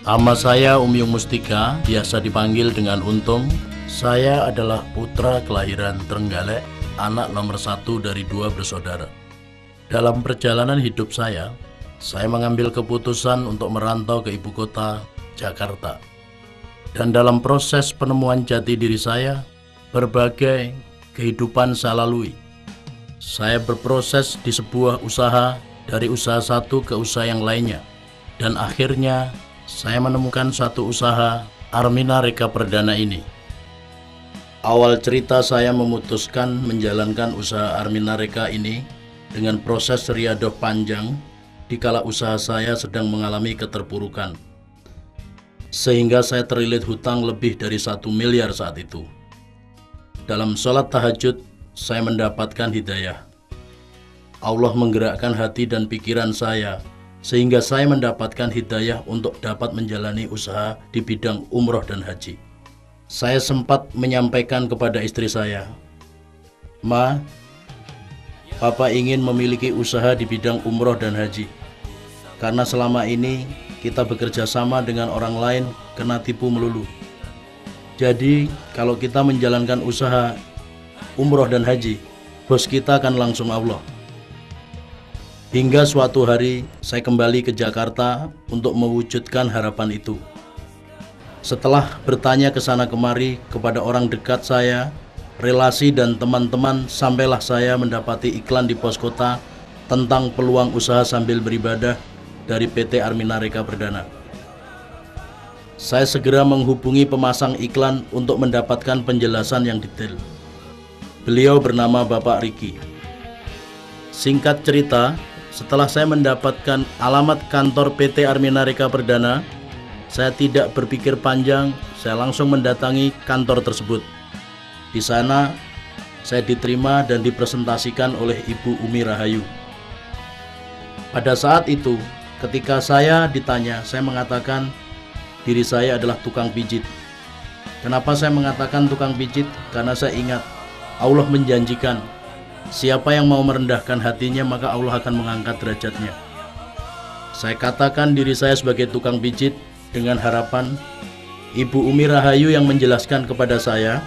Nama saya Umyung Mustika, biasa dipanggil dengan Untung. Saya adalah putra kelahiran Trenggalek, anak nomor 1 dari 2 bersaudara. Dalam perjalanan hidup saya mengambil keputusan untuk merantau ke ibu kota, Jakarta. Dan dalam proses penemuan jati diri saya, berbagai kehidupan saya lalui. Saya berproses di sebuah usaha, dari usaha satu ke usaha yang lainnya. Dan akhirnya saya menemukan satu usaha, Armina Reka Perdana ini. Awal cerita saya memutuskan menjalankan usaha Armina Reka ini dengan proses riadoh panjang dikala usaha saya sedang mengalami keterpurukan. Sehingga saya terlilit hutang lebih dari 1 miliar saat itu. Dalam sholat tahajud, saya mendapatkan hidayah. Allah menggerakkan hati dan pikiran saya, sehingga saya mendapatkan hidayah untuk dapat menjalani usaha di bidang umroh dan haji. Saya sempat menyampaikan kepada istri saya, "Ma, Papa ingin memiliki usaha di bidang umroh dan haji. Karena selama ini kita bekerja sama dengan orang lain kena tipu melulu. Jadi kalau kita menjalankan usaha umroh dan haji, bos kita akan langsung Allah." Hingga suatu hari saya kembali ke Jakarta untuk mewujudkan harapan itu. Setelah bertanya ke sana kemari kepada orang dekat saya, relasi dan teman-teman, sampailah saya mendapati iklan di pos kota tentang peluang usaha sambil beribadah dari PT Armina Reka Perdana. Saya segera menghubungi pemasang iklan untuk mendapatkan penjelasan yang detail. Beliau bernama Bapak Riki. Singkat cerita, setelah saya mendapatkan alamat kantor PT Armina Reka Perdana, saya tidak berpikir panjang, saya langsung mendatangi kantor tersebut. Di sana, saya diterima dan dipresentasikan oleh Ibu Umi Rahayu. Pada saat itu, ketika saya ditanya, saya mengatakan diri saya adalah tukang pijit. Kenapa saya mengatakan tukang pijit? Karena saya ingat Allah menjanjikan, siapa yang mau merendahkan hatinya maka Allah akan mengangkat derajatnya. Saya katakan diri saya sebagai tukang pijit dengan harapan Ibu Umi Rahayu yang menjelaskan kepada saya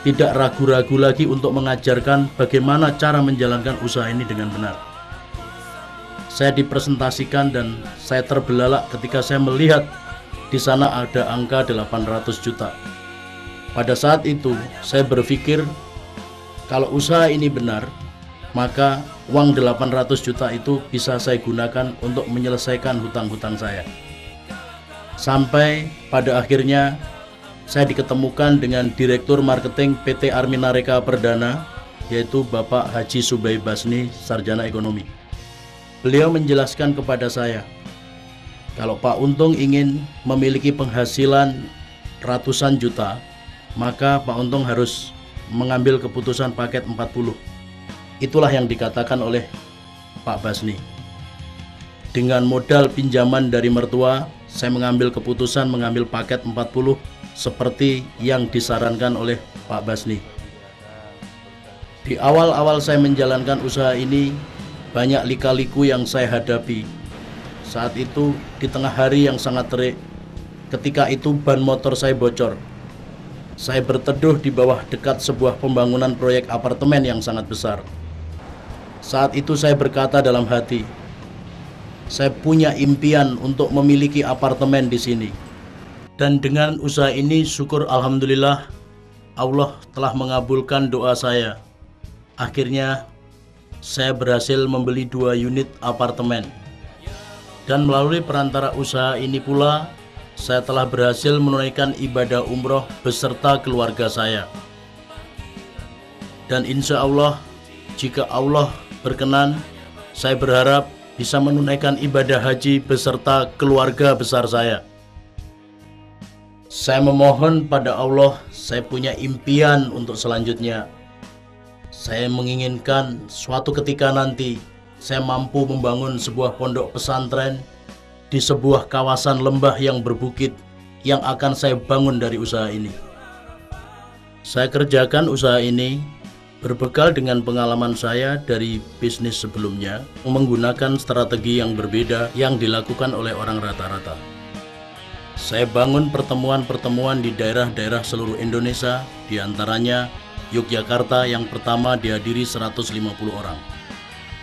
tidak ragu-ragu lagi untuk mengajarkan bagaimana cara menjalankan usaha ini dengan benar. Saya dipresentasikan dan saya terbelalak ketika saya melihat di sana ada angka 800 juta. Pada saat itu saya berpikir kalau usaha ini benar, maka uang 800 juta itu bisa saya gunakan untuk menyelesaikan hutang-hutang saya. Sampai pada akhirnya saya diketemukan dengan Direktur Marketing PT Armina Reka Perdana, yaitu Bapak Haji Subay Basni, Sarjana Ekonomi. Beliau menjelaskan kepada saya, kalau Pak Untung ingin memiliki penghasilan ratusan juta, maka Pak Untung harus mengambil keputusan paket 40. Itulah yang dikatakan oleh Pak Basni. Dengan modal pinjaman dari mertua, saya mengambil keputusan mengambil paket 40 seperti yang disarankan oleh Pak Basni. Di awal-awal saya menjalankan usaha ini, banyak lika-liku yang saya hadapi. Saat itu di tengah hari yang sangat terik, ketika itu ban motor saya bocor. Saya berteduh di bawah dekat sebuah pembangunan proyek apartemen yang sangat besar. Saat itu saya berkata dalam hati, saya punya impian untuk memiliki apartemen di sini. Dan dengan usaha ini syukur alhamdulillah Allah telah mengabulkan doa saya. Akhirnya saya berhasil membeli 2 unit apartemen. Dan melalui perantara usaha ini pula saya telah berhasil menunaikan ibadah umroh beserta keluarga saya. Dan insya Allah, jika Allah berkenan, saya berharap bisa menunaikan ibadah haji beserta keluarga besar saya. Saya memohon pada Allah, saya punya impian untuk selanjutnya. Saya menginginkan suatu ketika nanti saya mampu membangun sebuah pondok pesantren di sebuah kawasan lembah yang berbukit yang akan saya bangun dari usaha ini. Saya kerjakan usaha ini berbekal dengan pengalaman saya dari bisnis sebelumnya, menggunakan strategi yang berbeda yang dilakukan oleh orang rata-rata. Saya bangun pertemuan-pertemuan di daerah-daerah seluruh Indonesia, di antaranya Yogyakarta yang pertama dihadiri 150 orang.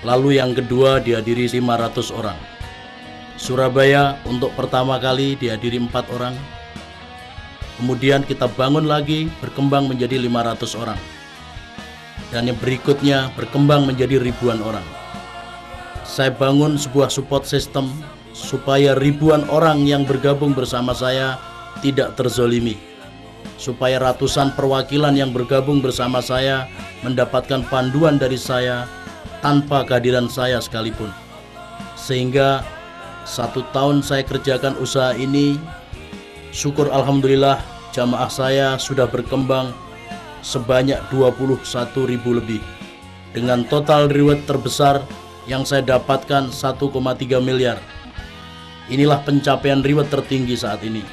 Lalu yang kedua dihadiri 500 orang. Surabaya untuk pertama kali dihadiri 4 orang. Kemudian kita bangun lagi, berkembang menjadi 500 orang. Dan yang berikutnya berkembang menjadi ribuan orang. Saya bangun sebuah support system supaya ribuan orang yang bergabung bersama saya tidak terzolimi, supaya ratusan perwakilan yang bergabung bersama saya mendapatkan panduan dari saya tanpa kehadiran saya sekalipun. Sehingga 1 tahun saya kerjakan usaha ini, syukur alhamdulillah jamaah saya sudah berkembang sebanyak 21.000 lebih, dengan total reward terbesar yang saya dapatkan 1,3 miliar. Inilah pencapaian reward tertinggi saat ini.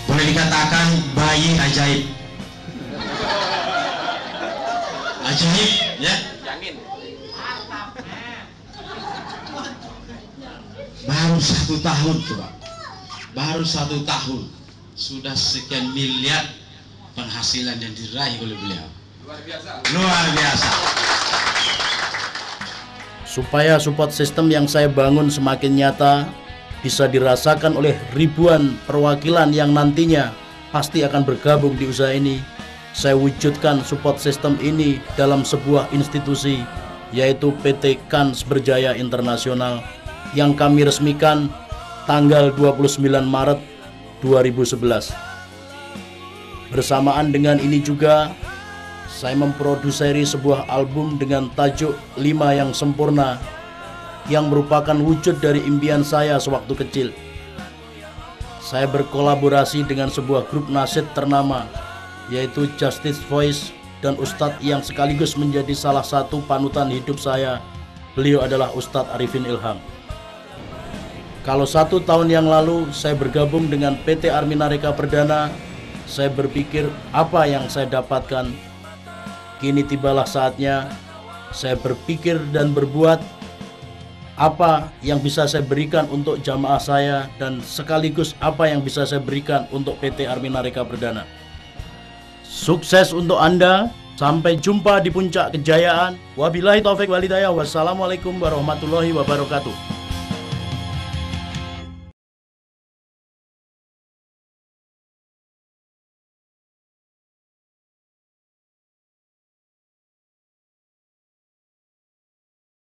Boleh dikatakan bayi ajaib. Ajaib, ya? Baru 1 tahun coba. Baru 1 tahun sudah sekian miliar penghasilan yang diraih oleh beliau. Luar biasa. Luar biasa. Supaya support system yang saya bangun semakin nyata, bisa dirasakan oleh ribuan perwakilan yang nantinya pasti akan bergabung di usaha ini, saya wujudkan support system ini dalam sebuah institusi, yaitu PT Kans Berjaya Internasional, yang kami resmikan tanggal 29 Maret 2011. Bersamaan dengan ini juga, saya memproduksi sebuah album dengan tajuk 5 yang Sempurna, yang merupakan wujud dari impian saya sewaktu kecil. Saya berkolaborasi dengan sebuah grup nasyid ternama, yaitu Justice Voice, dan Ustadz yang sekaligus menjadi salah satu panutan hidup saya. Beliau adalah Ustadz Arifin Ilham. Kalau 1 tahun yang lalu saya bergabung dengan PT Arminareka Perdana, saya berpikir apa yang saya dapatkan. Kini tibalah saatnya saya berpikir dan berbuat apa yang bisa saya berikan untuk jamaah saya, dan sekaligus apa yang bisa saya berikan untuk PT Arminareka Perdana. Sukses untuk Anda. Sampai jumpa di puncak kejayaan. Wabillahi taufik walhidayah. Wassalamualaikum warahmatullahi wabarakatuh.